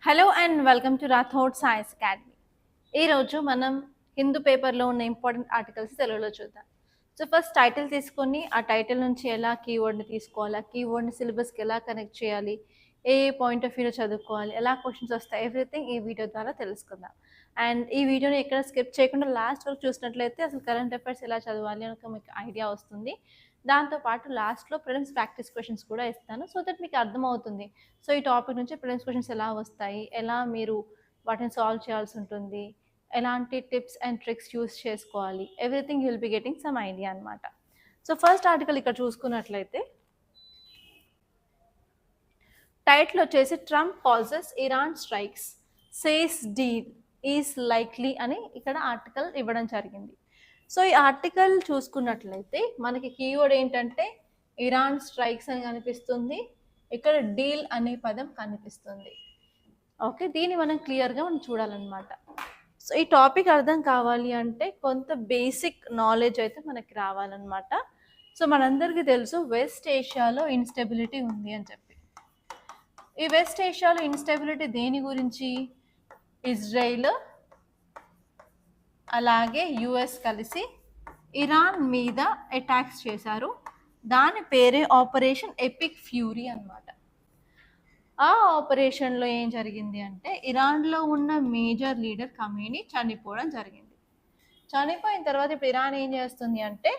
Hello and welcome to Rathod science academy. ఈరోజు మనం హిందూ పేపర్లో ఉన్న ఇంపార్టెంట్ ఆర్టికల్స్ తెలుగులో చూద్దాం. సో ఫస్ట్ టైటిల్ తీసుకొని ఆ టైటిల్ నుంచి ఎలా కీవర్డ్ని తీసుకోవాలి, కీవర్డ్ని సిలబస్కి ఎలా కనెక్ట్ చేయాలి, ఏ పాయింట్ ఆఫ్ వ్యూలో చదువుకోవాలి, ఎలా క్వశ్చన్స్ వస్తాయి, ఎవ్రీథింగ్ ఈ వీడియో ద్వారా తెలుసుకుందాం. అండ్ ఈ వీడియోని ఎక్కడ స్కిప్ చేయకుండా లాస్ట్ వరకు చూసినట్లయితే అసలు కరెంట్ అఫైర్స్ ఎలా చదవాలి అని ఒక మీకు ఐడియా వస్తుంది. దాంతోపాటు లాస్ట్లో ప్రిలిమ్స్ ప్రాక్టీస్ క్వశ్చన్స్ కూడా ఇస్తాను, సో దట్ మీకు అర్థమవుతుంది. సో ఈ టాపిక్ నుంచి ప్రిలిమ్స్ క్వశ్చన్స్ ఎలా వస్తాయి, ఎలా మీరు వాటిని సాల్వ్ చేయాల్సి ఉంటుంది, ఎలాంటి టిప్స్ అండ్ ట్రిక్స్ యూస్ చేసుకోవాలి, everything you will be getting some idea అనమాట. సో ఫస్ట్ ఆర్టికల్ ఇక్కడ చూసుకున్నట్లయితే టైటిల్ వచ్చేసి Trump pauses Iran strikes says deal is likely అని ఇక్కడ ఆర్టికల్ ఇవ్వడం జరిగింది. సో ఈ ఆర్టికల్ చూసుకున్నట్లయితే మనకి కీవర్డ్ ఏంటంటే ఇరాన్ స్ట్రైక్స్ అని కనిపిస్తుంది, ఇక్కడ డీల్ అనే పదం కనిపిస్తుంది. ఓకే, దీన్ని మనం క్లియర్గా మనం చూడాలన్నమాట. సో ఈ టాపిక్ అర్థం కావాలి అంటే కొంత బేసిక్ నాలెడ్జ్ అయితే మనకి రావాలన్నమాట. సో మనందరికీ తెలుసు వెస్ట్ ఏషియాలో ఇన్స్టెబిలిటీ ఉంది అని చెప్పి. ఈ వెస్ట్ ఏషియాలో ఇన్స్టెబిలిటీ దేని గురించి? ఇజ్రాయిల్ అలాగే యుఎస్ కలిసి ఇరాన్ మీద అటాక్స్ చేశారు. దాని పేరే ఆపరేషన్ ఎపిక్ ఫ్యూరీ అన్నమాట. ఆ ఆపరేషన్లో ఏం జరిగింది అంటే ఇరాన్లో ఉన్న మేజర్ లీడర్ ఖమేనీ చనిపోవడం జరిగింది. చనిపోయిన తర్వాత ఇప్పుడు ఇరాన్ ఏం చేస్తుంది అంటే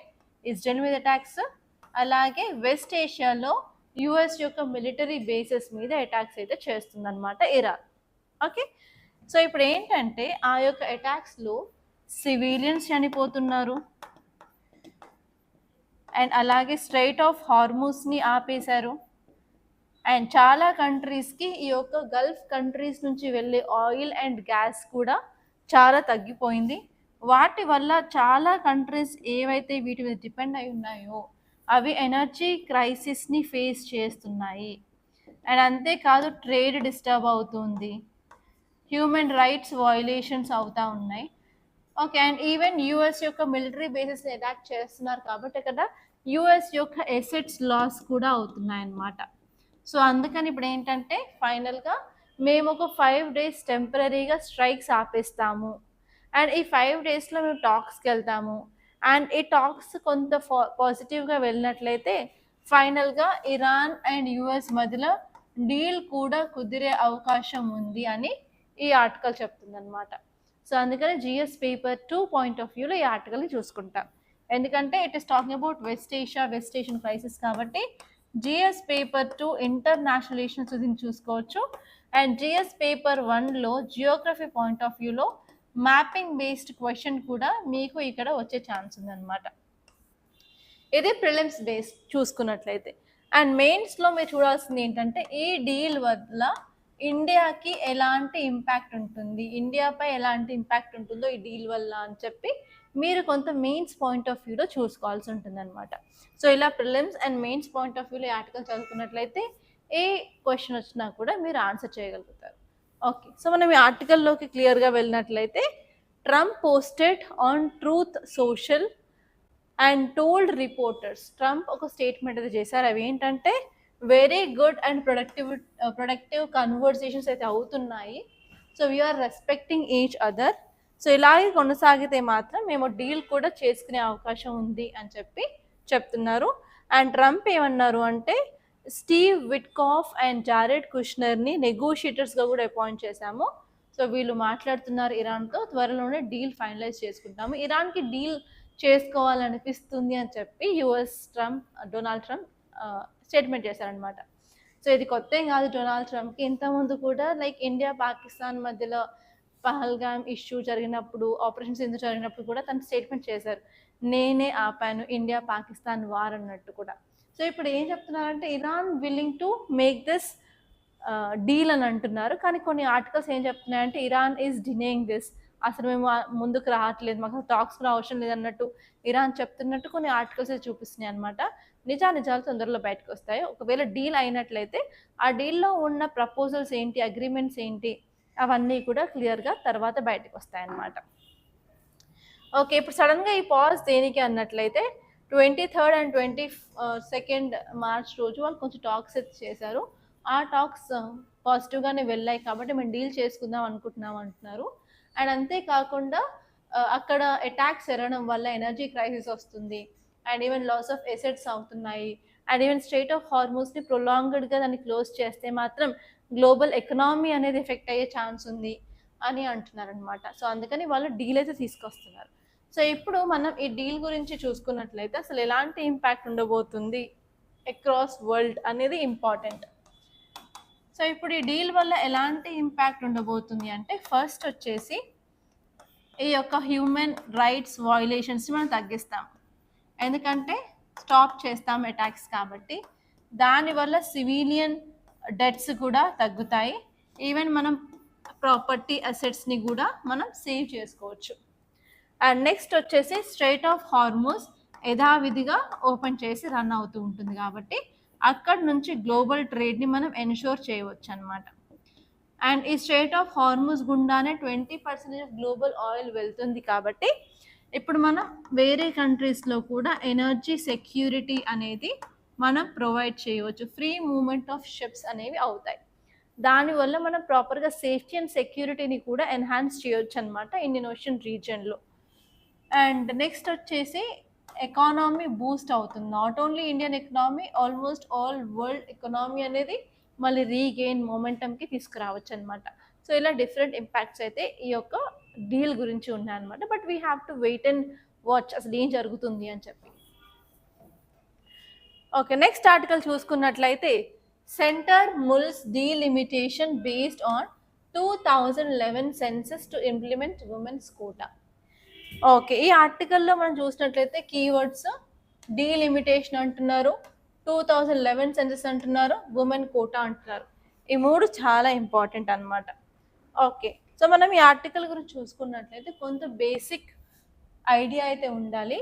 ఇజ్రాయెల్ మీద అటాక్స్, అలాగే వెస్ట్ ఏషియాలో యుఎస్ యొక్క మిలిటరీ బేసెస్ మీద అటాక్స్ అయితే చేస్తుందన్నమాట ఇరాన్. ఓకే, సో ఇప్పుడు ఏంటంటే ఆ యొక్క అటాక్స్లో సివిలియన్స్ చనిపోతున్నారు, అండ్ అలాగే స్ట్రైట్ ఆఫ్ హార్మూస్ని ఆపేశారు, అండ్ చాలా కంట్రీస్కి ఈ యొక్క గల్ఫ్ కంట్రీస్ నుంచి వెళ్ళే ఆయిల్ అండ్ గ్యాస్ కూడా చాలా తగ్గిపోయింది. వాటి వల్ల చాలా కంట్రీస్ ఏవైతే వీటి మీద డిపెండ్ అయి ఉన్నాయో అవి ఎనర్జీ క్రైసిస్ని ఫేస్ చేస్తున్నాయి. అండ్ అంతేకాదు ట్రేడ్ డిస్టర్బ్ అవుతుంది, హ్యూమన్ రైట్స్ వయోలేషన్స్ అవుతూ ఉన్నాయి. ఓకే, అండ్ ఈవెన్ యుఎస్ యొక్క మిలిటరీ బేసెస్ని అటాక్ చేస్తున్నారు కాబట్టి ఇక్కడ యుఎస్ యొక్క ఎసెట్స్ లాస్ కూడా అవుతున్నాయి అన్నమాట. సో అందుకని ఇప్పుడు ఏంటంటే ఫైనల్గా మేము ఒక 5 days టెంపరీగా స్ట్రైక్స్ ఆపేస్తాము, అండ్ ఈ 5 daysలో మేము టాక్స్కి వెళ్తాము, అండ్ ఈ టాక్స్ కొంత పాజిటివ్గా వెళ్ళినట్లయితే ఫైనల్గా ఇరాన్ అండ్ యుఎస్ మధ్యలో డీల్ కూడా కుదిరే అవకాశం ఉంది అని ఈ ఆర్టికల్ చెప్తుందన్నమాట. సో అందుకని జిఎస్ పేపర్ 2 పాయింట్ ఆఫ్ వ్యూలో ఈ ఆర్టికల్ని చూసుకుంటాం. ఎందుకంటే it is talking about West Asian crisis కాబట్టి జిఎస్ పేపర్ 2 ఇంటర్నేషనల్ రిలేషన్స్ దీన్ని చూసుకోవచ్చు. అండ్ జిఎస్ పేపర్ 1లో జియోగ్రఫీ పాయింట్ ఆఫ్ వ్యూలో మ్యాపింగ్ బేస్డ్ క్వశ్చన్ కూడా మీకు ఇక్కడ వచ్చే ఛాన్స్ ఉందన్నమాట. ఇది ప్రిలిమ్స్ బేస్ చూసుకున్నట్లయితే. అండ్ మెయిన్స్లో మీరు చూడాల్సింది ఏంటంటే ఈ డీల్ వల్ల ఇండియాకి ఎలాంటి ఇంపాక్ట్ ఉంటుంది, ఇండియాపై ఎలాంటి ఇంపాక్ట్ ఉంటుందో ఈ డీల్ వల్ల అని చెప్పి మీరు కొంత మెయిన్స్ పాయింట్ ఆఫ్ వ్యూలో చూసుకోవాల్సి ఉంటుంది అనమాట. సో ఇలా prelims and mains point of వ్యూలో ఈ ఆర్టికల్ చదువుకున్నట్లయితే ఏ క్వశ్చన్ వచ్చినా కూడా మీరు ఆన్సర్ చేయగలుగుతారు. ఓకే, సో మనం ఈ ఆర్టికల్లోకి క్లియర్గా వెళ్ళినట్లయితే Trump posted on Truth Social and told reporters. Trump ఒక స్టేట్మెంట్ అయితే చేశారు, అవి ఏంటంటే very good and productive conversations అయితే అవుతున్నాయి, so we are respecting each other, so ఇలాగే కొనసాగితే మాత్రం మేము డీల్ కూడా చేసుకునే అవకాశం ఉంది అని చెప్పి చెప్తున్నారు. అండ్ ట్రంప్ ఏమన్నారు అంటే స్టీవ్ విట్కాఫ్ అండ్ జారెడ్ కుష్నర్ని నెగోషియేటర్స్గా కూడా అపాయింట్ చేశాము, సో వీళ్ళు మాట్లాడుతున్నారు ఇరాన్తో, త్వరలోనే డీల్ ఫైనలైజ్ చేసుకుంటాము, ఇరాన్కి డీల్ చేసుకోవాలనిపిస్తుంది అని చెప్పి డొనాల్డ్ ట్రంప్ స్టేట్మెంట్ చేశారనమాట. సో ఇది కొత్త ఏం కాదు డొనాల్డ్ ట్రంప్కి, ఇంతకుముందు కూడా లైక్ ఇండియా పాకిస్తాన్ మధ్యలో పహల్గామ్ ఇష్యూ జరిగినప్పుడు, ఆపరేషన్ సింధు జరిగినప్పుడు కూడా తను స్టేట్మెంట్ చేశారు, నేనే ఆపాను ఇండియా పాకిస్తాన్ వార్ అన్నట్టు కూడా. సో ఇప్పుడు ఏం చెప్తున్నారంటే Iran willing to make this deal అని అంటున్నారు, కానీ కొన్ని ఆర్టికల్స్ ఏం చెప్తున్నాయంటే ఇరాన్ ఈజ్ డినేయింగ్ దిస్, అసలు మేము ముందుకు రావట్లేదు, మాకు టాక్స్ కూడా అవసరం లేదన్నట్టు ఇరాన్ చెప్తున్నట్టు కొన్ని ఆర్టికల్స్ చూపిస్తున్నాయి అనమాట. నిజాలు తొందరలో బయటకు వస్తాయి. ఒకవేళ డీల్ అయినట్లయితే ఆ డీల్లో ఉన్న ప్రపోజల్స్ ఏంటి, అగ్రిమెంట్స్ ఏంటి, అవన్నీ కూడా క్లియర్గా తర్వాత బయటకు వస్తాయన్నమాట. ఓకే, ఇప్పుడు సడన్గా ఈ పాజ్ దేనికి అన్నట్లయితే 23rd and 22nd March రోజు వాళ్ళు కొంచెం టాక్స్ అయితే చేశారు. ఆ టాక్స్ పాజిటివ్గానే వెళ్ళాయి కాబట్టి మేము డీల్ చేసుకుందాం అనుకుంటున్నాం అంటున్నారు. అండ్ అంతేకాకుండా అక్కడ అటాక్స్ జరగడం వల్ల ఎనర్జీ క్రైసిస్ వస్తుంది, and even loss of assets అవుతున్నాయి, అండ్ ఈవెన్ స్ట్రెయిట్ ఆఫ్ హార్మూస్ని ప్రొలాంగ్డ్గా దాన్ని క్లోజ్ చేస్తే మాత్రం గ్లోబల్ ఎకనామీ అనేది ఎఫెక్ట్ అయ్యే ఛాన్స్ ఉంది అని అంటున్నారు అనమాట. సో అందుకని వాళ్ళు డీల్ అయితే తీసుకొస్తున్నారు. సో ఇప్పుడు మనం ఈ డీల్ గురించి చూసుకున్నట్లయితే అసలు ఎలాంటి ఇంపాక్ట్ ఉండబోతుంది అక్రాస్ వరల్డ్ అనేది ఇంపార్టెంట్. సో ఇప్పుడు ఈ డీల్ వల్ల ఎలాంటి ఇంపాక్ట్ ఉండబోతుంది అంటే ఫస్ట్ వచ్చేసి ఈ యొక్క హ్యూమన్ రైట్స్ వయోలేషన్స్ని మనం తగ్గిస్తాం, ఎందుకంటే స్టాప్ చేస్తాం అటాక్స్ కాబట్టి. దానివల్ల సివిలియన్ డెత్స్ కూడా తగ్గుతాయి, ఈవెన్ మనం ప్రాపర్టీ అసెట్స్ని కూడా మనం సేవ్ చేసుకోవచ్చు. అండ్ నెక్స్ట్ వచ్చేసి స్ట్రెయిట్ ఆఫ్ హార్మూస్ యథావిధిగా ఓపెన్ చేసి రన్ అవుతూ ఉంటుంది కాబట్టి అక్కడ నుంచి గ్లోబల్ ట్రేడ్ని మనం ఎన్షూర్ చేయవచ్చు అనమాట. అండ్ ఈ స్ట్రెయిట్ ఆఫ్ హార్మూస్ గుండానే 20% ఆఫ్ గ్లోబల్ ఆయిల్ వెళ్తుంది కాబట్టి ఇప్పుడు మనం వేరే కంట్రీస్లో కూడా ఎనర్జీ సెక్యూరిటీ అనేది మనం ప్రొవైడ్ చేయవచ్చు, ఫ్రీ మూవ్మెంట్ ఆఫ్ షిప్స్ అనేవి అవుతాయి. దానివల్ల మనం ప్రాపర్గా సేఫ్టీ అండ్ సెక్యూరిటీని కూడా ఎన్హాన్స్ చేయొచ్చు అనమాట ఇండియన్ ఓషన్ రీజియన్లో. అండ్ నెక్స్ట్ వచ్చేసి ఎకానమీ బూస్ట్ అవుతుంది, not only Indian economy, almost all world economy అనేది మళ్ళీ రీగెయిన్ మొమెంటమ్కి తీసుకురావచ్చు అనమాట. సో ఇలా డిఫరెంట్ ఇంపాక్ట్స్ అయితే ఈ యొక్క డీల్ గురించి ఉన్నాయన్నమాట. But we have to wait and watch అసలు ఏం జరుగుతుంది అని చెప్పి. ఓకే, నెక్స్ట్ ఆర్టికల్ చూసుకున్నట్లయితే centre mulls delimitation based on 2011 census to implement women's quota. Okay, ఈ ఆర్టికల్లో మనం చూసినట్లయితే కీవర్డ్స్ డీలిమిటేషన్ అంటున్నారు, 2011 సెన్సస్ అంటున్నారు, ఉమెన్ కోటా అంటున్నారు. ఈ మూడు చాలా ఇంపార్టెంట్ అనమాట. ఓకే, సో మనం ఈ ఆర్టికల్ గురించి చూసుకున్నట్లయితే కొంత బేసిక్ ఐడియా అయితే ఉండాలి.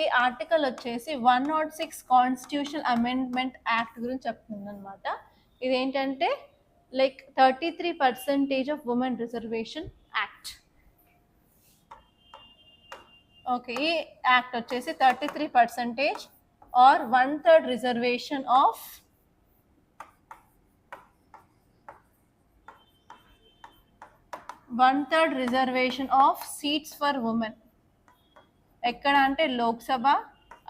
ఈ ఆర్టికల్ వచ్చేసి 106 కాన్స్టిట్యూషనల్ అమెండ్మెంట్ యాక్ట్ గురించి చెప్తుంది అనమాట. ఇదేంటంటే like 33% of women reservation act. Okay, ఈ యాక్ట్ వచ్చేసి 33% are 1/3 reservation of seats for women. ఎక్కడ అంటే లోక్సభ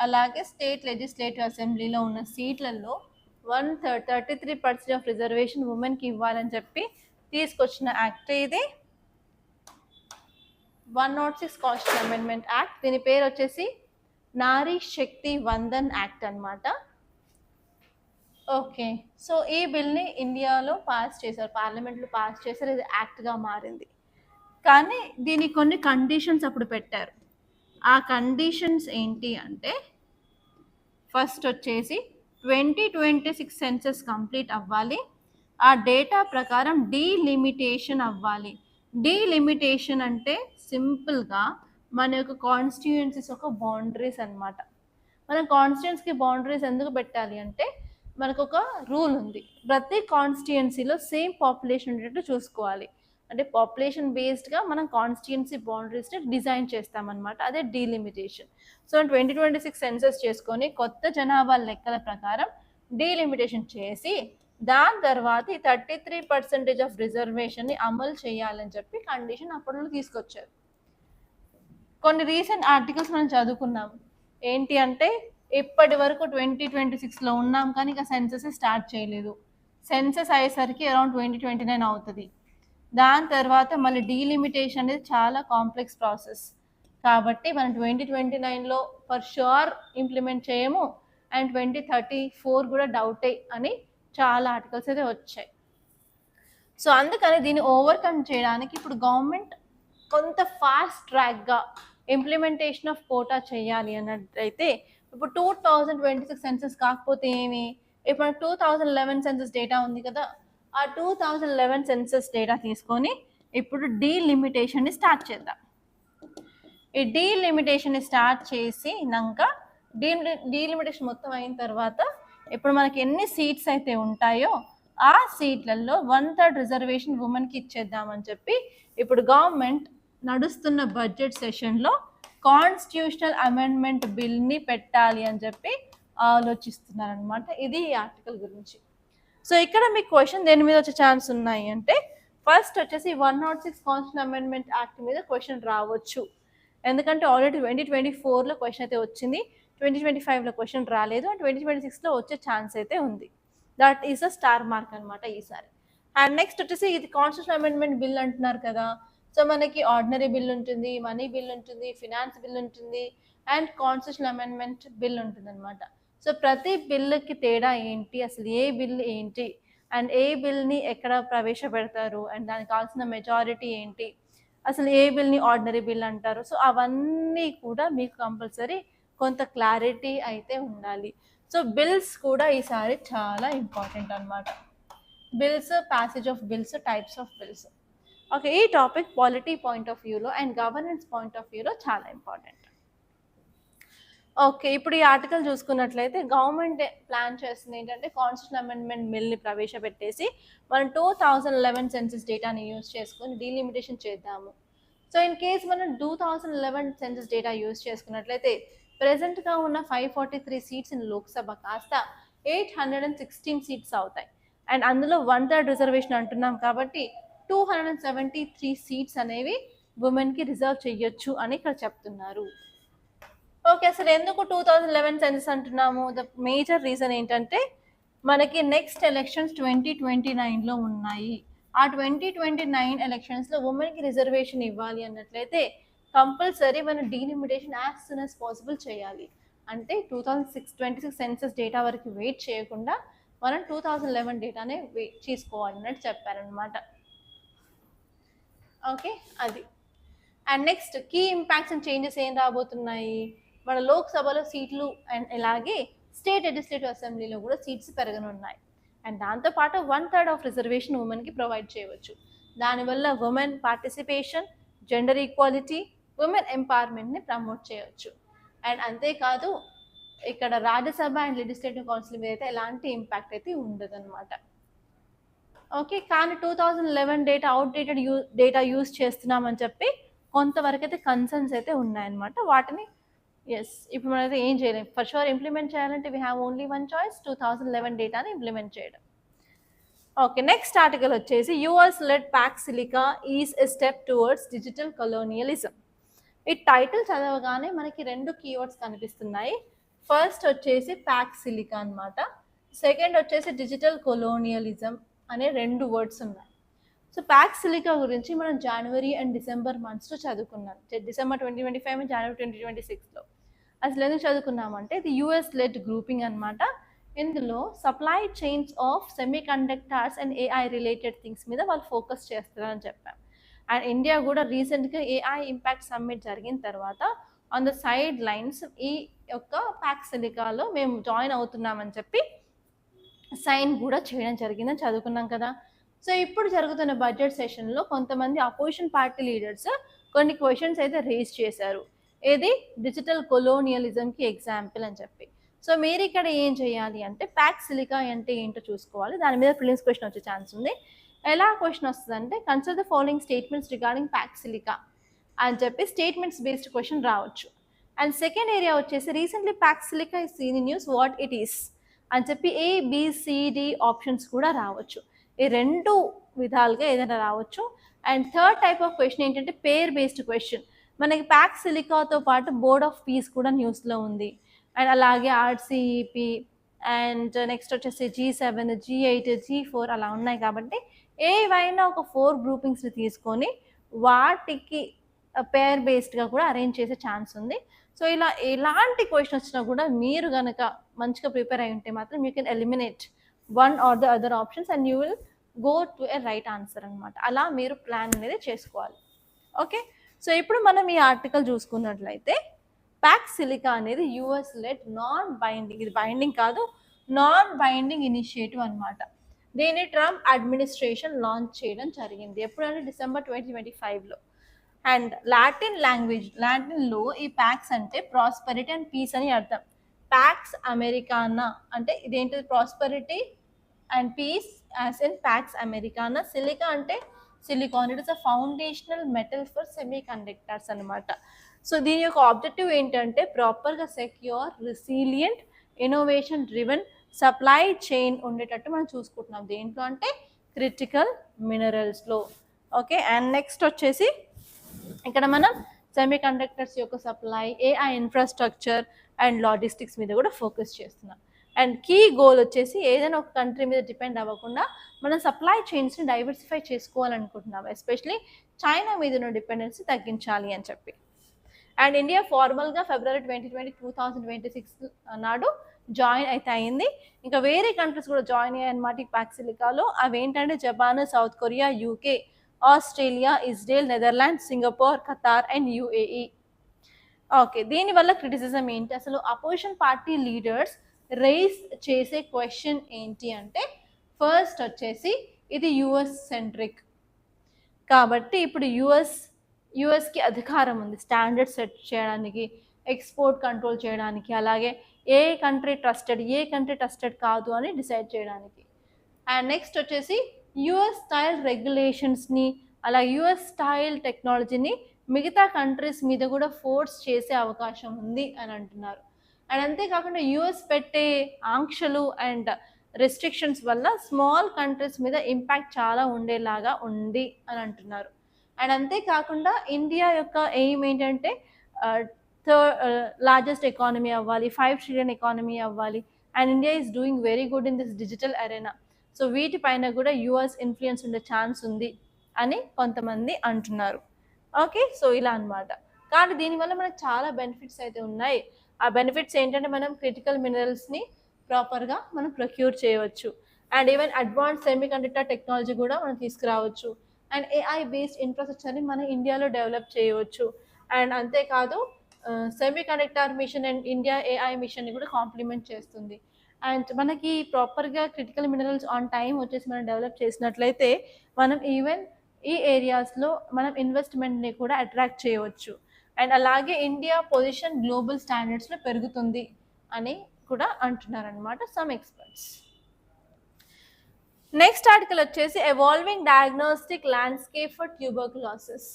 అలాగే స్టేట్ లెజిస్లేటివ్ అసెంబ్లీలో ఉన్న సీట్లలో 1/3 33% ఆఫ్ రిజర్వేషన్ ఉమెన్కి ఇవ్వాలని చెప్పి తీసుకొచ్చిన యాక్ట్ ఇది 106 కాన్స్టిట్యూషన్ అమెండ్మెంట్ యాక్ట్. దీని పేరు వచ్చేసి నారీ శక్తి వందన్ యాక్ట్ అనమాట. ఓకే, సో ఈ బిల్ని ఇండియాలో పాస్ చేశారు, పార్లమెంట్లో పాస్ చేశారు, ఇది యాక్ట్గా మారింది. కానీ దీనికి కొన్ని కండిషన్స్ అప్పుడు పెట్టారు. ఆ కండిషన్స్ ఏంటి అంటే ఫస్ట్ వచ్చేసి 2026 సెన్సస్ కంప్లీట్ అవ్వాలి, ఆ డేటా ప్రకారం డీలిమిటేషన్ అవ్వాలి. డీలిమిటేషన్ అంటే సింపుల్గా మన యొక్క కాన్స్టిట్యుయెన్సీస్ ఒక బౌండరీస్ అనమాట. మనం కాన్స్టిట్యుయెన్సీకి బౌండరీస్ ఎందుకు పెట్టాలి అంటే మనకు ఒక రూల్ ఉంది, ప్రతి కాన్స్టిట్యుయెన్సీలో సేమ్ పాపులేషన్ ఉండేటట్టు చూసుకోవాలి. అంటే పాపులేషన్ బేస్డ్గా మనం కాన్స్టిట్యుయెన్సీ బౌండరీస్ని డిజైన్ చేస్తామన్నమాట, అదే డీలిమిటేషన్. సో 2026 సెన్సస్ చేసుకొని కొత్త జనాభా లెక్కల ప్రకారం డీలిమిటేషన్ చేసి దాని తర్వాత ఈ 33% ఆఫ్ రిజర్వేషన్ని అమలు చేయాలని చెప్పి కండిషన్ అప్పట్లో తీసుకొచ్చారు. కొన్ని రీసెంట్ ఆర్టికల్స్ మనం చదువుకున్నాం, ఏంటి అంటే ఇప్పటి వరకు 2026లో ఉన్నాం కానీ ఇంకా సెన్సస్ స్టార్ట్ చేయలేదు, సెన్సస్ అయ్యేసరికి అరౌండ్ 2029 అవుతుంది. దాని తర్వాత మళ్ళీ డీలిమిటేషన్ అనేది చాలా కాంప్లెక్స్ ప్రాసెస్ కాబట్టి మనం 2029లో ఫర్ ష్యూర్ ఇంప్లిమెంట్ చేయము, అండ్ 2034 కూడా డౌటే అని చాలా ఆర్టికల్స్ అయితే వచ్చాయి. సో అందుకని దీన్ని ఓవర్కమ్ చేయడానికి ఇప్పుడు గవర్నమెంట్ కొంత ఫాస్ట్ ట్రాక్గా ఇంప్లిమెంటేషన్ ఆఫ్ కోటా చేయాలి అన్నట్లయితే ఇప్పుడు 2026 సెన్సస్ కాకపోతే ఏమి, ఇప్పుడు 2011 సెన్సస్ డేటా ఉంది కదా, ఆ 2011 సెన్సస్ డేటా తీసుకొని ఇప్పుడు డీలిమిటేషన్ని స్టార్ట్ చేద్దాం. ఈ డీలిమిటేషన్ని స్టార్ట్ చేసినాక డీలిమిటేషన్ మొత్తం అయిన తర్వాత ఇప్పుడు మనకి ఎన్ని సీట్స్ అయితే ఉంటాయో ఆ సీట్లలో 1/3 రిజర్వేషన్ ఉమెన్కి ఇచ్చేద్దామని చెప్పి ఇప్పుడు గవర్నమెంట్ నడుస్తున్న బడ్జెట్ సెషన్లో కాన్స్టిట్యూషనల్ అమెండ్మెంట్ బిల్ని పెట్టాలి అని చెప్పి ఆలోచిస్తున్నారనమాట. ఇది ఈ ఆర్టికల్ గురించి. సో ఇక్కడ మీకు క్వశ్చన్ దేని మీద వచ్చే ఛాన్స్ ఉన్నాయి అంటే ఫస్ట్ వచ్చేసి 106 కాన్స్టిట్యూషన్ అమెండ్మెంట్ యాక్ట్ మీద క్వశ్చన్ రావచ్చు. ఎందుకంటే ఆల్రెడీ 2024లో క్వశ్చన్ అయితే వచ్చింది, 2025లో క్వశ్చన్ రాలేదు, అండ్ 2026లో వచ్చే ఛాన్స్ అయితే ఉంది. That is a star mark అనమాట ఈసారి. అండ్ నెక్స్ట్ వచ్చేసి ఇది కాన్స్టిట్యూషన్ అమెండ్మెంట్ బిల్ అంటున్నారు కదా, సో మనకి ఆర్డినరీ బిల్ ఉంటుంది, మనీ బిల్ ఉంటుంది, ఫినాన్స్ బిల్ ఉంటుంది, అండ్ కాన్స్టిట్యూషన్ అమెండ్మెంట్ బిల్ ఉంటుంది అనమాట. సో ప్రతి బిల్లుకి తేడా ఏంటి, అసలు ఏ బిల్ ఏంటి, అండ్ ఏ బిల్ని ఎక్కడ ప్రవేశపెడతారు, అండ్ దానికి కావాల్సిన మెజారిటీ ఏంటి, అసలు ఏ బిల్ని ఆర్డినరీ బిల్ అంటారు, సో అవన్నీ కూడా మీకు కంపల్సరీ కొంత క్లారిటీ అయితే ఉండాలి. సో బిల్స్ కూడా ఈసారి చాలా ఇంపార్టెంట్ అనమాట. Bills, passage of bills, types of bills. Okay, ఈ టాపిక్ పాలిటీ పాయింట్ ఆఫ్ వ్యూలో అండ్ గవర్నెన్స్ పాయింట్ ఆఫ్ వ్యూలో చాలా ఇంపార్టెంట్. ఓకే, ఇప్పుడు ఈ ఆర్టికల్ చూసుకున్నట్లయితే గవర్నమెంట్ ప్లాన్ చేస్తుంది ఏంటంటే కాన్స్టిట్యూషన్ అమెండ్మెంట్ బిల్ని ప్రవేశపెట్టేసి మనం 2011 సెన్సస్ డేటాని యూజ్ చేసుకొని డీలిమిటేషన్ చేద్దాము. సో ఇన్ కేస్ మనం 2011 సెన్సస్ డేటా యూజ్ చేసుకున్నట్లయితే ప్రెసెంట్గా ఉన్న 543 సీట్స్ ఇన్ లోక్సభ కాస్త 816 సీట్స్ అవుతాయి. అండ్ అందులో 1/3 రిజర్వేషన్ అంటున్నాం కాబట్టి 273 సీట్స్ అనేవి ఉమెన్కి రిజర్వ్ చేయొచ్చు అని ఇక్కడ చెప్తున్నారు. ఓకే, అసలు ఎందుకు 2011 సెన్సస్ అంటున్నాము? ద మేజర్ రీజన్ ఏంటంటే మనకి నెక్స్ట్ ఎలక్షన్స్ 2029లో ఉన్నాయి. ఆ 2029 ఎలక్షన్స్లో ఉమెన్కి రిజర్వేషన్ ఇవ్వాలి అన్నట్లయితే కంపల్సరీ మనం delimitation as soon as possible చేయాలి. అంటే 2026 సెన్సస్ డేటా వరకు వెయిట్ చేయకుండా మనం 2011 డేటానే తీసుకోవాలి అన్నట్టు చెప్పారనమాట. ఓకే, అది. And next key impacts and changes ఏం రాబోతున్నాయి, మన లోక్సభలో సీట్లు అండ్ అలాగే స్టేట్ లెజిస్లేటివ్ అసెంబ్లీలో కూడా సీట్స్ పెరగనున్నాయి. అండ్ దాంతోపాటు 1/3 ఆఫ్ రిజర్వేషన్ ఉమెన్కి ప్రొవైడ్ చేయవచ్చు. దానివల్ల women participation, gender equality, women ఎంపవర్మెంట్ని ప్రమోట్ చేయవచ్చు. అండ్ అంతేకాదు ఇక్కడ రాజ్యసభ అండ్ లెజిస్లేటివ్ కౌన్సిల్ మీద అయితే ఎలాంటి ఇంపాక్ట్ అయితే ఉండదు అనమాట. ఓకే, కానీ 2011 డేటా అవుట్డేటెడ్ డేటా యూజ్ చేస్తున్నామని చెప్పి కొంతవరకు అయితే కన్సర్న్స్ అయితే ఉన్నాయన్నమాట. వాటిని ఇప్పుడు మనమైతే ఏం చేయలేం. ఫర్ షూర్ ఇంప్లిమెంట్ చేయాలంటే we have only one choice, 2011 డేటాని ఇంప్లిమెంట్ చేయడం. ఓకే, నెక్స్ట్ ఆర్టికల్ వచ్చేసి US led Pax Silica is a step towards digital colonialism. ఈ టైటిల్ చదవగానే మనకి 2 కీవర్డ్స్ కనిపిస్తున్నాయి. ఫస్ట్ వచ్చేసి ప్యాక్ సిలికా అనమాట, సెకండ్ వచ్చేసి డిజిటల్ కొలోనియలిజం అనే 2 వర్డ్స్ ఉన్నాయి. సో ప్యాక్ సిలికా గురించి మనం జనవరి అండ్ డిసెంబర్ మంత్స్లో చదువుకున్నాం. డిసెంబర్ 2025 అండ్ జనవరి 2026లో. అసలు ఎందుకు చదువుకున్నామంటే ఇది యుఎస్ లెడ్ గ్రూపింగ్ అనమాట. ఇందులో supply chains of semi conductors and AI related things మీద వాళ్ళు ఫోకస్ చేస్తారని చెప్పాం. అండ్ ఇండియా కూడా రీసెంట్గా ఏఐ ఇంపాక్ట్ సమ్మిట్ జరిగిన తర్వాత ఆన్ ద సైడ్ లైన్స్ ఈ యొక్క ప్యాక్ సిలికాలో మేము జాయిన్ అవుతున్నామని చెప్పి సైన్ కూడా చేయడం జరిగిందని చదువుకున్నాం కదా. సో ఇప్పుడు జరుగుతున్న బడ్జెట్ సెషన్లో కొంతమంది అపోజిషన్ పార్టీ లీడర్స్ కొన్ని క్వశ్చన్స్ అయితే రేజ్ చేశారు. ఇది డిజిటల్ కొలోనియలిజంకి ఎగ్జాంపుల్ అని చెప్పి. సో మీరు ఇక్కడ ఏం చేయాలి అంటే ప్యాక్ సిలికా అంటే ఏంటో చూసుకోవాలి. దాని మీద ప్రిలిమ్స్ క్వశ్చన్ వచ్చే ఛాన్స్ ఉంది. ఎలా క్వశ్చన్ వస్తుంది అంటే consider the following statements regarding Pax Silica అని చెప్పి స్టేట్మెంట్స్ బేస్డ్ క్వశ్చన్ రావచ్చు. అండ్ సెకండ్ ఏరియా వచ్చేసి recently Pax Silica is seen in news what it is అని చెప్పి ABCD ఆప్షన్స్ కూడా రావచ్చు. ఈ 2 విధాలుగా ఏదైనా రావచ్చు. And third type of question ఏంటంటే పేర్ బేస్డ్ క్వశ్చన్. మనకి ప్యాక్ సిలికాతో పాటు బోర్డ్ ఆఫ్ పీస్ కూడా న్యూస్లో ఉంది. అండ్ అలాగే RCEP అండ్ నెక్స్ట్ వచ్చేసి G7, G8, G4 అలా ఉన్నాయి. కాబట్టి ఏవైనా ఒక 4 గ్రూపింగ్స్ని తీసుకొని వాటికి పేర్ బేస్డ్గా కూడా అరేంజ్ చేసే ఛాన్స్ ఉంది. సో ఇలా ఎలాంటి క్వశ్చన్ వచ్చినా కూడా మీరు కనుక మంచిగా ప్రిపేర్ అయి ఉంటే మాత్రం you can eliminate one or the other options and you will go to a right answer అనమాట. అలా మీరు ప్లాన్ అనేది చేసుకోవాలి. ఓకే, సో ఇప్పుడు మనం ఈ ఆర్టికల్ చూసుకున్నట్లయితే ప్యాక్ సిలికా అనేది యుఎస్ లెడ్ నాన్ బైండింగ్, ఇది బైండింగ్ కాదు, నాన్ బైండింగ్ ఇనిషియేటివ్ అనమాట. దీన్ని ట్రంప్ అడ్మినిస్ట్రేషన్ లాంచ్ చేయడం జరిగింది. ఎప్పుడంటే డిసెంబర్ 2025లో. అండ్ లాటిన్లో ఈ ప్యాక్స్ అంటే ప్రాస్పెరిటీ అండ్ పీస్ అని అర్థం. ప్యాక్స్ అమెరికానా అంటే ఇదేంటిది prosperity and peace as in Pax Americana. Silica అంటే silicon, it is a foundational metal for semiconductors అనమాట. సో దీని యొక్క ఆబ్జెక్టివ్ ఏంటంటే ప్రాపర్గా secure, resilient, innovation driven supply chain ఉండేటట్టు మనం చూసుకుంటున్నాం. దేంట్లో అంటే క్రిటికల్ మినరల్స్లో. ఓకే, అండ్ నెక్స్ట్ వచ్చేసి ఇక్కడ మనం సెమీ కండక్టర్స్ యొక్క supply, AI infrastructure and logistics మీద కూడా ఫోకస్ చేస్తున్నాం. అండ్ కీ గోల్ వచ్చేసి ఏదైనా ఒక కంట్రీ మీద డిపెండ్ అవ్వకుండా మనం సప్లై చైన్స్ని డైవర్సిఫై చేసుకోవాలనుకుంటున్నాం. ఎస్పెషలీ చైనా మీద ఉన్న డిపెండెన్సీ తగ్గించాలి అని చెప్పి. అండ్ ఇండియా ఫార్మల్గా ఫిబ్రవరి 2026 నాడు జాయిన్ అయితే అయింది. ఇంకా వేరే కంట్రీస్ కూడా జాయిన్ అయ్యాయి అన్నమాట ఈ ప్యాక్సిలికాలో. అవి ఏంటంటే Japan, south Korea, UK, Australia, Israel, Netherlands, Singapore, Qatar and UAE. Okay, దీనివల్ల క్రిటిసిజం ఏంటి, అసలు అపోజిషన్ పార్టీ లీడర్స్ రైజ్ చేసే క్వశ్చన్ ఏంటి అంటే, ఫస్ట్ వచ్చేసి ఇది యుఎస్ సెంట్రిక్ కాబట్టి ఇప్పుడు యుఎస్కి అధికారం ఉంది స్టాండర్డ్ సెట్ చేయడానికి, ఎక్స్పోర్ట్ కంట్రోల్ చేయడానికి, అలాగే ఏ కంట్రీ ట్రస్టెడ్ కాదు అని డిసైడ్ చేయడానికి. అండ్ నెక్స్ట్ వచ్చేసి యుఎస్ స్టైల్ రెగ్యులేషన్స్ని, అలా యుఎస్ స్టైల్ టెక్నాలజీని మిగతా కంట్రీస్ మీద కూడా ఫోర్స్ చేసే అవకాశం ఉంది అని అంటున్నారు. అండ్ అంతేకాకుండా యుఎస్ పెట్టే ఆంక్షలు అండ్ రెస్ట్రిక్షన్స్ వల్ల స్మాల్ కంట్రీస్ మీద ఇంపాక్ట్ చాలా ఉండేలాగా ఉంది అని అంటున్నారు. అండ్ అంతేకాకుండా ఇండియా యొక్క ఎయిమ్ ఏంటంటే లార్జెస్ట్ ఎకానమీ అవ్వాలి, 5 trillion ఎకానమీ అవ్వాలి. And India is doing very good in this digital arena. So వీటిపైన కూడా యుఎస్ ఇన్ఫ్లుయెన్స్ ఉండే ఛాన్స్ ఉంది అని కొంతమంది అంటున్నారు. ఓకే, సో ఇలా అనమాట. కానీ దీనివల్ల మనకు చాలా బెనిఫిట్స్ అయితే ఉన్నాయి. ఆ బెనిఫిట్స్ ఏంటంటే మనం క్రిటికల్ మినరల్స్ని ప్రాపర్గా మనం ప్రొక్యూర్ చేయవచ్చు. And even advance semi conductor technology కూడా మనం తీసుకురావచ్చు. అండ్ ఏఐ బేస్డ్ ఇన్ఫ్రాస్ట్రక్చర్ని మన ఇండియాలో డెవలప్ చేయవచ్చు. అండ్ అంతేకాదు semiconductor mission and India AI మిషన్ని కూడా కాంప్లిమెంట్ చేస్తుంది. అండ్ మనకి ప్రాపర్గా క్రిటికల్ మినరల్స్ ఆన్ టైం వచ్చేసి మనం డెవలప్ చేసినట్లయితే మనం ఈవెన్ ఈ ఏరియాస్లో మనం ఇన్వెస్ట్మెంట్ని కూడా అట్రాక్ట్ చేయవచ్చు. అండ్ అలాగే ఇండియా పొజిషన్ గ్లోబల్ స్టాండర్డ్స్లో పెరుగుతుంది అని కూడా అంటున్నారనమాట సమ్ ఎక్స్పర్ట్స్. నెక్స్ట్ ఆర్టికల్ వచ్చేసి evolving diagnostic landscape for tuberculosis.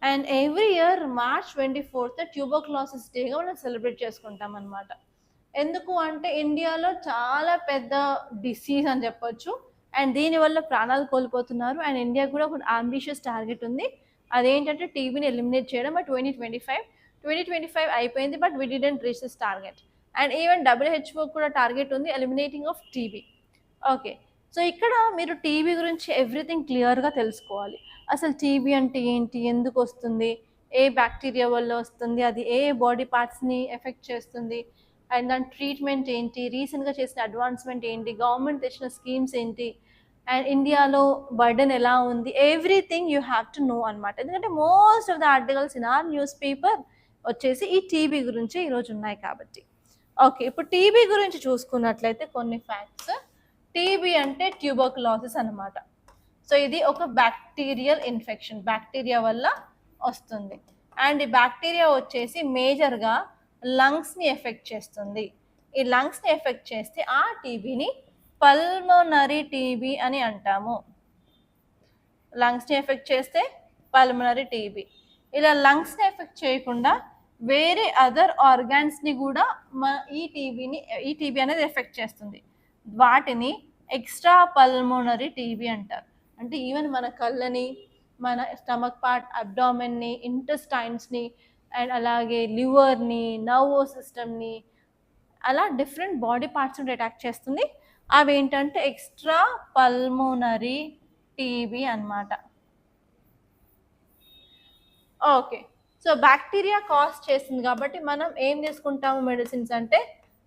And every year March 24th tuberculosis డేగా మనం సెలబ్రేట్ చేసుకుంటాం అనమాట. ఎందుకు అంటే ఇండియాలో చాలా పెద్ద డిసీజ్ అని చెప్పొచ్చు. అండ్ దీనివల్ల ప్రాణాలు కోల్పోతున్నారు. అండ్ ఇండియా కూడా ఒక అంబిషియస్ టార్గెట్ ఉంది, అదేంటంటే టీబీని ఎలిమినేట్ చేయడం. బట్ 2025 అయిపోయింది, but we didn't reach this target. And even WHO కూడా టార్గెట్ ఉంది, eliminating of TB. Okay, so ఇక్కడ మీరు టీబీ గురించి ఎవ్రీథింగ్ క్లియర్గా తెలుసుకోవాలి. అసలు టీబీ అంటే ఏంటి, ఎందుకు వస్తుంది, ఏ బ్యాక్టీరియా వల్ల వస్తుంది, అది ఏ బాడీ పార్ట్స్ని ఎఫెక్ట్ చేస్తుంది, అండ్ దాని ట్రీట్మెంట్ ఏంటి, రీసెంట్గా చేసిన అడ్వాన్స్మెంట్ ఏంటి, గవర్నమెంట్ తెచ్చిన స్కీమ్స్ ఏంటి, అండ్ ఇండియాలో బర్డెన్ ఎలా ఉంది, everything you have to know అనమాట. ఎందుకంటే most of the articles in our newspaper వచ్చేసి ఈ టీబీ గురించి ఈరోజు ఉన్నాయి కాబట్టి. ఓకే, ఇప్పుడు టీబీ గురించి చూసుకున్నట్లయితే కొన్ని ఫ్యాక్ట్స్. టీబీ అంటే ట్యూబర్క్యులోసిస్ అనమాట. సో ఇది ఒక బ్యాక్టీరియల్ ఇన్ఫెక్షన్, బ్యాక్టీరియా వల్ల వస్తుంది. అండ్ ఈ బ్యాక్టీరియా వచ్చేసి మేజర్గా లంగ్స్ని ఎఫెక్ట్ చేస్తుంది. ఈ లంగ్స్ని ఎఫెక్ట్ చేస్తే ఆ టీబీని పల్మోనరీ టీబీ అని అంటాము. లంగ్స్ని ఎఫెక్ట్ చేస్తే పల్మోనరీ టీబీ. ఇలా లంగ్స్ని ఎఫెక్ట్ చేయకుండా వేరే అదర్ ఆర్గాన్స్ని కూడా ఈ టీబీ అనేది ఎఫెక్ట్ చేస్తుంది. వాటిని ఎక్స్ట్రా పల్మోనరీ టీబీ అంటారు. అంటే ఈవెన్ మన కళ్ళని, మన స్టమక్ పార్ట్, అబ్డామెన్ని, ఇంటెస్టైన్స్ని, అండ్ అలాగే లివర్ని, నర్వస్ సిస్టమ్ని, అలా డిఫరెంట్ బాడీ పార్ట్స్ని అటాక్ చేస్తుంది. అవి ఏంటంటే ఎక్స్ట్రా పల్మోనరీ టీబీ అన్నమాట. ఓకే, సో బ్యాక్టీరియా కాజ్ చేస్తుంది కాబట్టి మనం ఏం తీసుకుంటాము మెడిసిన్స్ అంటే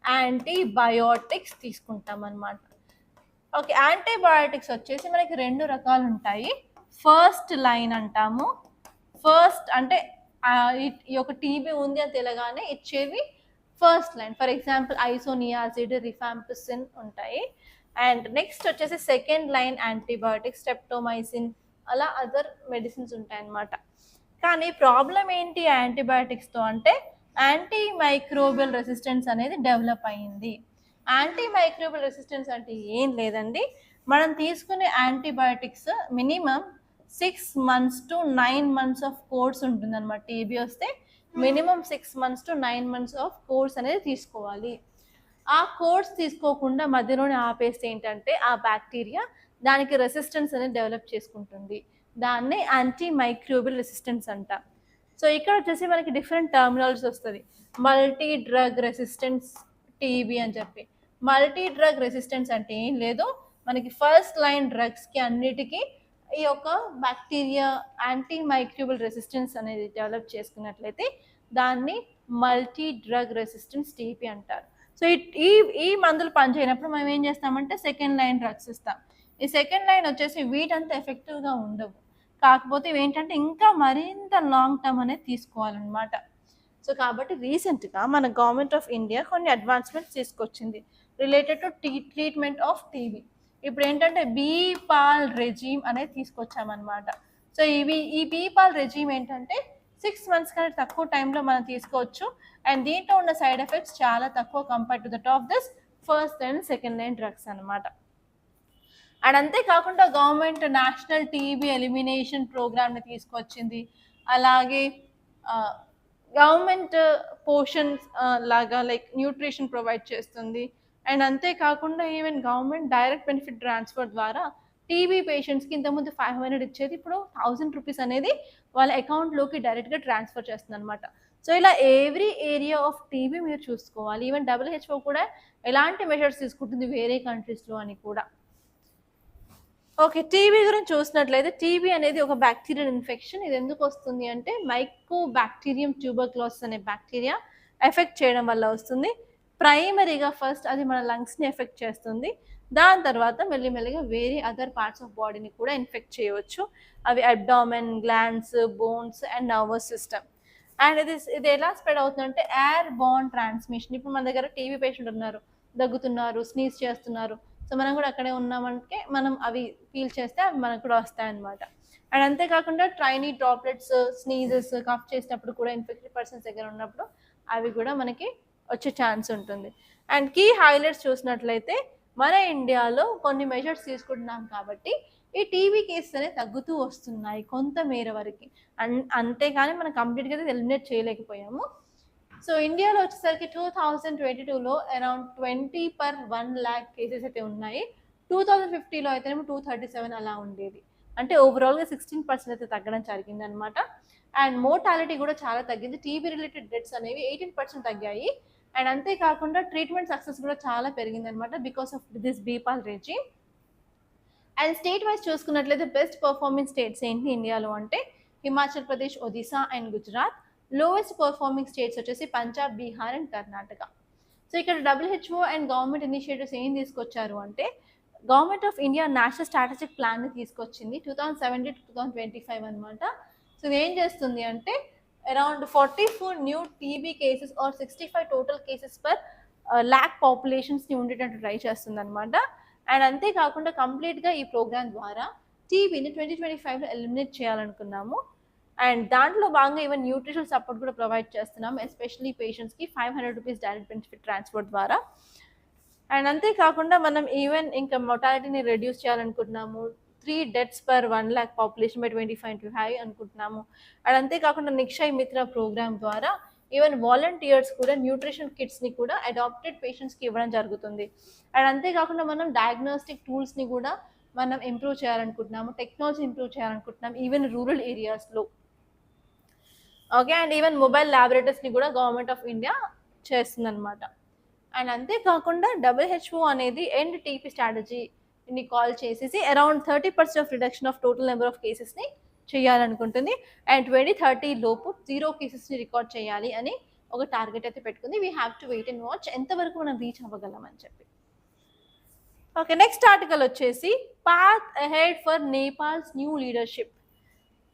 యాంటీబయోటిక్స్ తీసుకుంటాం అన్నమాట. ఓకే, యాంటీబయోటిక్స్ వచ్చేసి మనకి 2 రకాలు ఉంటాయి. ఫస్ట్ లైన్ అంటాము. ఫస్ట్ అంటే ఈ యొక్క టీబీ ఉంది అని తెలియగానే ఇచ్చేవి first line. For example isoniazid, rifampicin ఉంటాయి. అండ్ నెక్స్ట్ వచ్చేసి సెకండ్ లైన్ యాంటీబయోటిక్స్, స్ట్రెప్టోమైసిన్, అలా అదర్ మెడిసిన్స్ ఉంటాయి అన్నమాట. కానీ ప్రాబ్లం ఏంటి యాంటీబయోటిక్స్తో అంటే యాంటీమైక్రోబియల్ రెసిస్టెన్స్ అనేది డెవలప్ అయ్యింది. యాంటీమైక్రోబియల్ రెసిస్టెన్స్ అంటే ఏం లేదండి, మనం తీసుకునే antibiotics minimum 6 months to 9 months of course ఉంటుంది అనమాట. టీబీ వస్తే minimum 6 months to 9 months of course అనేది తీసుకోవాలి. ఆ కోర్స్ తీసుకోకుండా మధ్యలోనే ఆపేస్తే ఏంటంటే ఆ బ్యాక్టీరియా దానికి రెసిస్టెన్స్ అనేది డెవలప్ చేసుకుంటుంది. దాన్ని యాంటీ మైక్రోబియల్ రెసిస్టెన్స్ అంటాం. సో ఇక్కడ వచ్చేసి మనకి డిఫరెంట్ టర్మినాలజీస్ వస్తుంది. మల్టీ డ్రగ్ రెసిస్టెన్స్ టీబీ అని చెప్పి. మల్టీ డ్రగ్ రెసిస్టెన్స్ అంటే ఏం లేదు, మనకి ఫస్ట్ లైన్ డ్రగ్స్కి అన్నిటికీ ఈ యొక్క బ్యాక్టీరియా యాంటీ మైక్రోబియల్ రెసిస్టెన్స్ అనేది డెవలప్ చేసుకున్నట్లయితే దాన్ని మల్టీ డ్రగ్ రెసిస్టెన్స్ టీబీ అంటారు. సో ఈ ఈ మందులు పనిచేయనప్పుడు మనం ఏం చేస్తామంటే సెకండ్ లైన్ డ్రగ్స్ ఇస్తాం. ఈ సెకండ్ లైన్ వచ్చేసి వీటంతా ఎఫెక్టివ్గా ఉండవు, కాకపోతే ఏంటంటే ఇంకా మరింత లాంగ్ టర్మ్ అనేది తీసుకోవాలన్నమాట. సో కాబట్టి రీసెంట్గా మన గవర్నమెంట్ ఆఫ్ ఇండియా కొన్ని అడ్వాన్స్మెంట్స్ తీసుకొచ్చింది related to treatment of TB. ఇప్పుడు ఏంటంటే బీపాల్ రెజీమ్ అనేది తీసుకొచ్చామన్నమాట. సో ఈ బీపాల్ రెజీమ్ ఏంటంటే 6 months కంటే తక్కువ టైంలో మనం తీసుకోవచ్చు. అండ్ దీంట్లో ఉన్న సైడ్ ఎఫెక్ట్స్ చాలా తక్కువ compare to the top this first and second line drugs అనమాట. అండ్ అంతేకాకుండా గవర్నమెంట్ నేషనల్ టీబీ ఎలిమినేషన్ ప్రోగ్రామ్ని తీసుకొచ్చింది. అలాగే గవర్నమెంట్ పోషన్స్ లాగా లైక్ న్యూట్రిషన్ ప్రొవైడ్ చేస్తుంది. అండ్ అంతేకాకుండా even government direct benefit transfer ద్వారా టీబీ పేషెంట్స్కి ఇంతకుముందు 500 ఇచ్చేది ఇప్పుడు 1000 రూపీస్ అనేది వాళ్ళ అకౌంట్లోకి డైరెక్ట్గా ట్రాన్స్ఫర్ చేస్తుంది అనమాట. సో ఇలా ఎవ్రీ ఏరియా ఆఫ్ టీబీ మీరు చూసుకోవాలి. ఈవెన్ WHO కూడా ఎలాంటి మెజర్స్ తీసుకుంటుంది వేరే కంట్రీస్లో అని కూడా. ఓకే, టీబీ గురించి చూసినట్లయితే టీబీ అనేది ఒక బ్యాక్టీరియల్ ఇన్ఫెక్షన్. ఇది ఎందుకు వస్తుంది అంటే మైకోబాక్టీరియం ట్యూబర్క్లోసిస్ అనే బ్యాక్టీరియా ఎఫెక్ట్ చేయడం వల్ల వస్తుంది. ప్రైమరీగా ఫస్ట్ అది మన లంగ్స్ని ఎఫెక్ట్ చేస్తుంది, దాని తర్వాత మెల్లిమెల్లిగా వేరే అదర్ పార్ట్స్ ఆఫ్ బాడీని కూడా ఇన్ఫెక్ట్ చేయవచ్చు. అవి abdomen, glands, bones and nervous system. And ఇది ఎలా స్ప్రెడ్ అవుతుందంటే ఎయిర్ బోర్న్ ట్రాన్స్మిషన్. ఇప్పుడు మన దగ్గర టీబీ పేషెంట్ ఉన్నారు, దగ్గుతున్నారు, స్నీజ్ చేస్తున్నారు. సో మనం కూడా అక్కడే ఉన్నామంటే మనం అవి ఫీల్ చేస్తే అవి మనకు కూడా వస్తాయన్నమాట. అండ్ అంతేకాకుండా ట్రైనీ డ్రాప్లెట్స్, స్నీజెస్, కఫ్ చేసినప్పుడు కూడా ఇన్ఫెక్టెడ్ పర్సన్స్ దగ్గర ఉన్నప్పుడు అవి కూడా మనకి వచ్చే ఛాన్స్ ఉంటుంది. అండ్ కీ హైలైట్స్ చూసినట్లయితే మన ఇండియాలో కొన్ని మెజర్స్ తీసుకుంటున్నాం కాబట్టి ఈ టీబీ కేసెస్ అనేవి తగ్గుతూ వస్తున్నాయి కొంత మేర వరకు. అంతేకాని మనం కంప్లీట్గా అయితే ఎలిమినేట్ చేయలేకపోయాము. సో ఇండియాలో వచ్చేసరికి 2022లో అరౌండ్ 20/1 lakh కేసెస్ అయితే ఉన్నాయి. 2050లో అయితేనేమో 237 అలా ఉండేది. అంటే ఓవరాల్గా 16% అయితే తగ్గడం జరిగింది అనమాట. అండ్ మోర్టాలిటీ కూడా చాలా తగ్గింది. టీబీ రిలేటెడ్ డెత్స్ అనేవి 18% తగ్గాయి. అండ్ అంతేకాకుండా ట్రీట్మెంట్ సక్సెస్ కూడా చాలా పెరిగింది అనమాట because of this BPaL regime. And state wise చూసుకున్నట్లయితే బెస్ట్ పర్ఫార్మింగ్ స్టేట్స్ ఏంటి ఇండియాలో అంటే Himachal Pradesh, Odisha and Gujarat. Lowest performing states వచ్చేసి పంజాబ్, బీహార్ అండ్ కర్ణాటక. సో ఇక్కడ WHO అండ్ గవర్నమెంట్ ఇనిషియేటివ్స్ ఏం తీసుకొచ్చారు అంటే government of India national strategic ప్లాన్ని తీసుకొచ్చింది 2017 to 2025 అనమాట. సో ఇది ఏం చేస్తుంది అంటే around 44 new TB cases or 65 total cases per lakh పాపులేషన్స్ని ఉండేటట్టు ట్రై చేస్తుంది అనమాట. అండ్ అంతేకాకుండా కంప్లీట్గా ఈ ప్రోగ్రామ్ ద్వారా టీబీని 2025లో ఎలిమినేట్ చేయాలనుకున్నాము. అండ్ దాంట్లో భాగంగా ఈవెన్ న్యూట్రిషన్ సపోర్ట్ కూడా ప్రొవైడ్ చేస్తున్నాం, ఎస్పెషలీ పేషెంట్స్కి 500 రూపీస్ డైరెక్ట్ బెనిఫిట్ ట్రాన్స్పోర్ట్ ద్వారా. అండ్ అంతేకాకుండా మనం ఈవెన్ ఇంకా మొటాలిటీని రెడ్యూస్ చేయాలనుకుంటున్నాము. 3 deaths per 1 lakh population by 2025 అనుకుంటున్నాము. అండ్ అంతేకాకుండా నిక్షయ్ మిత్ర ప్రోగ్రామ్ ద్వారా ఈవెన్ వాలంటీర్స్ కూడా న్యూట్రిషన్ కిట్స్ని కూడా అడాప్టెడ్ పేషెంట్స్కి ఇవ్వడం జరుగుతుంది. అండ్ అంతేకాకుండా మనం డయాగ్నోస్టిక్ టూల్స్ని కూడా మనం ఇంప్రూవ్ చేయాలనుకుంటున్నాము, టెక్నాలజీ ఇంప్రూవ్ చేయాలనుకుంటున్నాం ఈవెన్ రూరల్ ఏరియాస్లో. ఓకే, అండ్ ఈవెన్ మొబైల్ ల్యాబొరేటరీస్ని కూడా గవర్నమెంట్ ఆఫ్ ఇండియా చేస్తుందన్నమాట. అండ్ అంతేకాకుండా WHO అనేది ఎండ్ టీపీ స్ట్రాటజీని కాల్ చేసేసి around 30% of reduction of total number of కేసెస్ని చేయాలనుకుంటుంది. అండ్ 2030 లోపు 0 కేసెస్ని రికార్డ్ చేయాలి అని ఒక టార్గెట్ అయితే పెట్టుకుంది. We have to wait and watch ఎంతవరకు మనం రీచ్ అవ్వగలం అని చెప్పి. ఓకే, నెక్స్ట్ ఆర్టికల్ వచ్చేసి path ahead for Nepal's new leadership.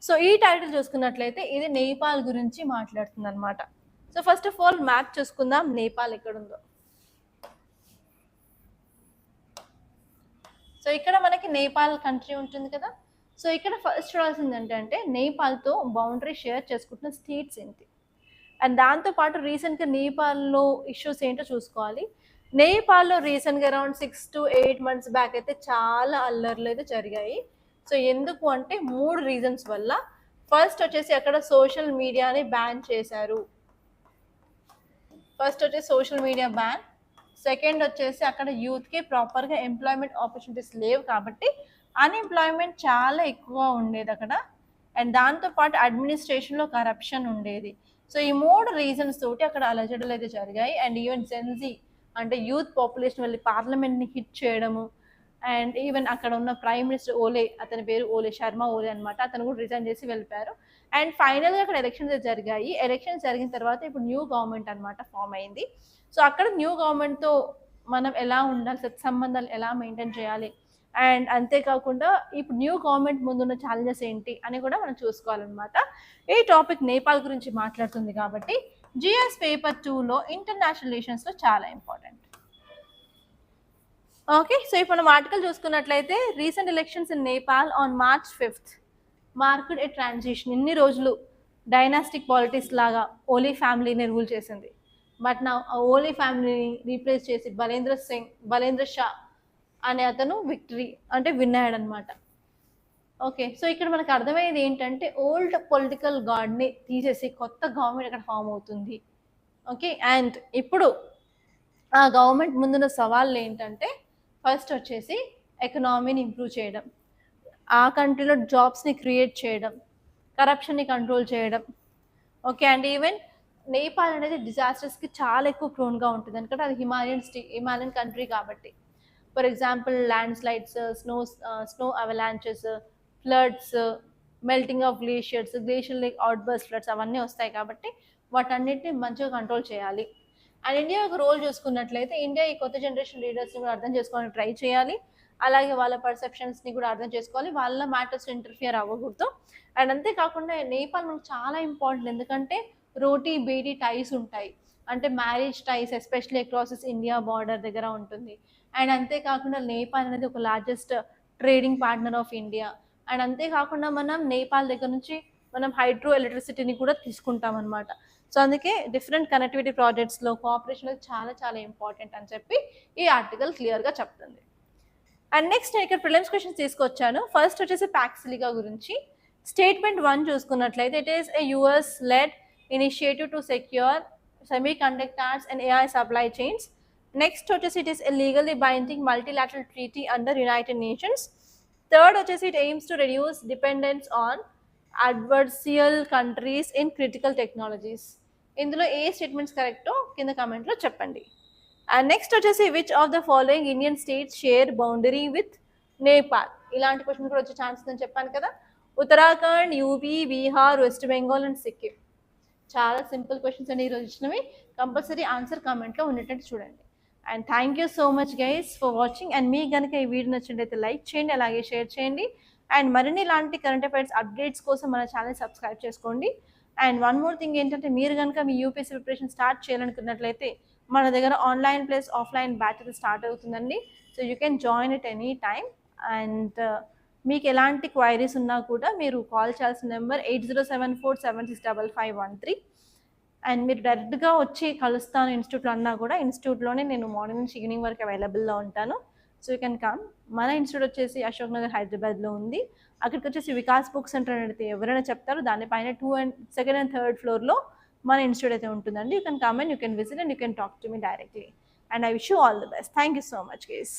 So ఈ టైటిల్ చూసుకున్నట్లయితే ఇది నేపాల్ గురించి మాట్లాడుతుంది అనమాట. So first of all map చూసుకుందాం, నేపాల్ ఎక్కడుందో. సో ఇక్కడ మనకి నేపాల్ కంట్రీ ఉంటుంది కదా. సో ఇక్కడ ఫస్ట్ చూడాల్సింది ఏంటంటే నేపాల్తో బౌండరీ షేర్ చేసుకుంటున్న స్టేట్స్ ఏంటి, అండ్ దాంతోపాటు రీసెంట్గా నేపాల్లో ఇష్యూస్ ఏంటో చూసుకోవాలి. నేపాల్లో రీసెంట్గా అరౌండ్ 6 to 8 months బ్యాక్ అయితే చాలా అల్లర్లు అయితే జరిగాయి. సో ఎందుకు అంటే 3 రీజన్స్ వల్ల. ఫస్ట్ వచ్చేసి అక్కడ సోషల్ మీడియాని బ్యాన్ చేశారు. ఫస్ట్ వచ్చేసి సోషల్ మీడియా బ్యాన్. సెకండ్ వచ్చేసి అక్కడ యూత్కి ప్రాపర్గా ఎంప్లాయ్మెంట్ ఆపర్చునిటీస్ లేవు కాబట్టి అన్ఎంప్లాయ్మెంట్ చాలా ఎక్కువ ఉండేది అక్కడ. అండ్ దాంతోపాటు అడ్మినిస్ట్రేషన్లో కరప్షన్ ఉండేది. సో ఈ 3 రీజన్స్ తోటి అక్కడ అలజడులు అయితే జరిగాయి. అండ్ ఈవెన్ జెన్జీ అంటే యూత్ పాపులేషన్ వెళ్ళి పార్లమెంట్ని హిట్ చేయడము. అండ్ ఈవెన్ అక్కడ ఉన్న ప్రైమ్ మినిస్టర్ ఓలే, అతని పేరు ఓలే, శర్మ ఓలే అనమాట, అతను కూడా రిజైన్ చేసి వెళ్ళిపోయారు. అండ్ ఫైనల్గా అక్కడ ఎలక్షన్స్ జరిగాయి. ఎలక్షన్స్ జరిగిన తర్వాత ఇప్పుడు న్యూ గవర్నమెంట్ అనమాట ఫామ్ అయింది. సో అక్కడ న్యూ గవర్నమెంట్తో మనం ఎలా ఉండాలి, సత్సంబంధాలు ఎలా మెయింటైన్ చేయాలి, అండ్ అంతేకాకుండా ఇప్పుడు న్యూ గవర్నమెంట్ ముందున్న ఛాలెంజెస్ ఏంటి అని కూడా మనం చూసుకోవాలన్నమాట. ఈ టాపిక్ నేపాల్ గురించి మాట్లాడుతుంది కాబట్టి జిఎస్ పేపర్ 2లో ఇంటర్నేషనల్ రిలేషన్స్లో చాలా ఇంపార్టెంట్. ఓకే, సో ఇప్పుడు మనం ఆర్టికల్ చూసుకున్నట్లయితే recent elections in Nepal on March 5th marked A transition. ఇన్ని రోజులు డైనాస్టిక్ పాలిటిక్స్ లాగా ఓలీ ఫ్యామిలీని రూల్ చేసింది. బట్ నా ఓలీ ఫ్యామిలీని రీప్లేస్ చేసి బలేంద్ర షా అనే అతను విక్టరీ అంటే విన్ అయ్యాడనమాట. ఓకే, సో ఇక్కడ మనకు అర్థమయ్యేది ఏంటంటే ఓల్డ్ పొలిటికల్ గార్డ్ని తీసేసి కొత్త గవర్నమెంట్ అక్కడ ఫామ్ అవుతుంది. ఓకే, అండ్ ఇప్పుడు ఆ గవర్నమెంట్ ముందున్న సవాళ్ళు ఏంటంటే ఫస్ట్ వచ్చేసి ఎకనామీని ఇంప్రూవ్ చేయడం, ఆ కంట్రీలో జాబ్స్ని క్రియేట్ చేయడం, కరప్షన్ని కంట్రోల్ చేయడం. ఓకే, అండ్ ఈవెన్ నేపాల్ అనేది డిజాస్టర్స్కి చాలా ఎక్కువ ప్రోన్గా ఉంటుంది ఎందుకంటే అది హిమాలయన్ కంట్రీ కాబట్టి. For example landslides, snow avalanches, floods, melting of glacier lake outburst floods అవన్నీ వస్తాయి కాబట్టి వాటన్నిటిని మంచిగా కంట్రోల్ చేయాలి. అండ్ ఇండియా ఒక రోల్ చూసుకున్నట్లయితే ఇండియా ఈ కొత్త జనరేషన్ లీడర్స్ని కూడా అర్థం చేసుకోవడానికి ట్రై చేయాలి. అలాగే వాళ్ళ పర్సెప్షన్స్ని కూడా అర్థం చేసుకోవాలి, వాళ్ళ మ్యాటర్స్ ఇంటర్ఫియర్ అవ్వకూడదు. అండ్ అంతేకాకుండా నేపాల్ మనకు చాలా ఇంపార్టెంట్ ఎందుకంటే రోటీ బేటీ టైస్ ఉంటాయి, అంటే marriage టైస్ especially across India border దగ్గర ఉంటుంది. అండ్ అంతేకాకుండా నేపాల్ అనేది ఒక largest trading partner of India. And అంతేకాకుండా మనం నేపాల్ దగ్గర నుంచి మనం హైడ్రో ఎలక్ట్రిసిటీని కూడా తీసుకుంటాం అనమాట. సో అందుకే డిఫరెంట్ కనెక్టివిటీ ప్రాజెక్ట్స్లో కోఆపరేషన్ చాలా చాలా ఇంపార్టెంట్ అని చెప్పి ఈ ఆర్టికల్ క్లియర్గా చెప్తుంది. అండ్ నెక్స్ట్ నేను ఇక్కడ ప్రిలిమ్స్ క్వశ్చన్స్ తీసుకొచ్చాను. ఫస్ట్ వచ్చేసి ప్యాక్సిలికా గురించి. స్టేట్మెంట్ 1 చూసుకున్నట్లయితే it is A US led initiative to secure semiconductors and AI supply chains. Next వచ్చేసి it is a legally binding multilateral treaty under United Nations. Third వచ్చేసి it aims to reduce dependence on adversarial countries in critical technologies. ఇందులో ఏ statements కరెక్టో కింద కమెంట్లో చెప్పండి. And next వచ్చేసి which of the following Indian states share boundary with Nepal. ఇలాంటి question కూడా వచ్చే ఛాన్స్ ఉందని చెప్పాను కదా. Uttarakhand, UP, Bihar, West Bengal and Sikkim. చాలా సింపుల్ క్వశ్చన్స్ అండి ఈరోజు ఇచ్చినవి. కంపల్సరీ ఆన్సర్ కామెంట్లో ఉండేటట్టు చూడండి. And thank you so much guys for watching. And మీకు కనుక ఈ వీడియో నచ్చినట్లయితే లైక్ చేయండి, అలాగే షేర్ చేయండి. అండ్ మరిన్ని ఇలాంటి కరెంట్ అఫైర్స్ అప్డేట్స్ కోసం మన ఛానల్ సబ్స్క్రైబ్ చేసుకోండి. అండ్ వన్ మోర్ థింగ్ ఏంటంటే మీరు కనుక మీ యూపీఎస్సీ ప్రిపరేషన్ స్టార్ట్ చేయాలనుకున్నట్లయితే మన దగ్గర online plus offline batches start అవుతుందండి. So you can join it any time. And మీకు ఎలాంటి క్వైరీస్ ఉన్నా కూడా మీరు కాల్ చేయాల్సిన నెంబర్ 8074765513. అండ్ మీరు డైరెక్ట్గా వచ్చి కలుస్తాను ఇన్స్టిట్యూట్లో అన్నా కూడా ఇన్స్టిట్యూట్లోనే నేను మార్నింగ్ నుంచి ఈవినింగ్ వరకు అవైలబుల్లో ఉంటాను. So you can come. మన ఇన్స్టిట్యూట్ వచ్చేసి అశోక్ నగర్ హైదరాబాద్లో ఉంది. అక్కడికి వచ్చేసి వికాస్ బుక్ సెంటర్ అనేది ఎవరైనా చెప్తారు, దానిపైన 2nd and 3rd ఫ్లోర్లో మన ఇన్స్టిట్యూట్ అయితే ఉంటుందండి. You can come and you can visit and you can talk to me directly. And I wish you all the best. Thank you so much guys.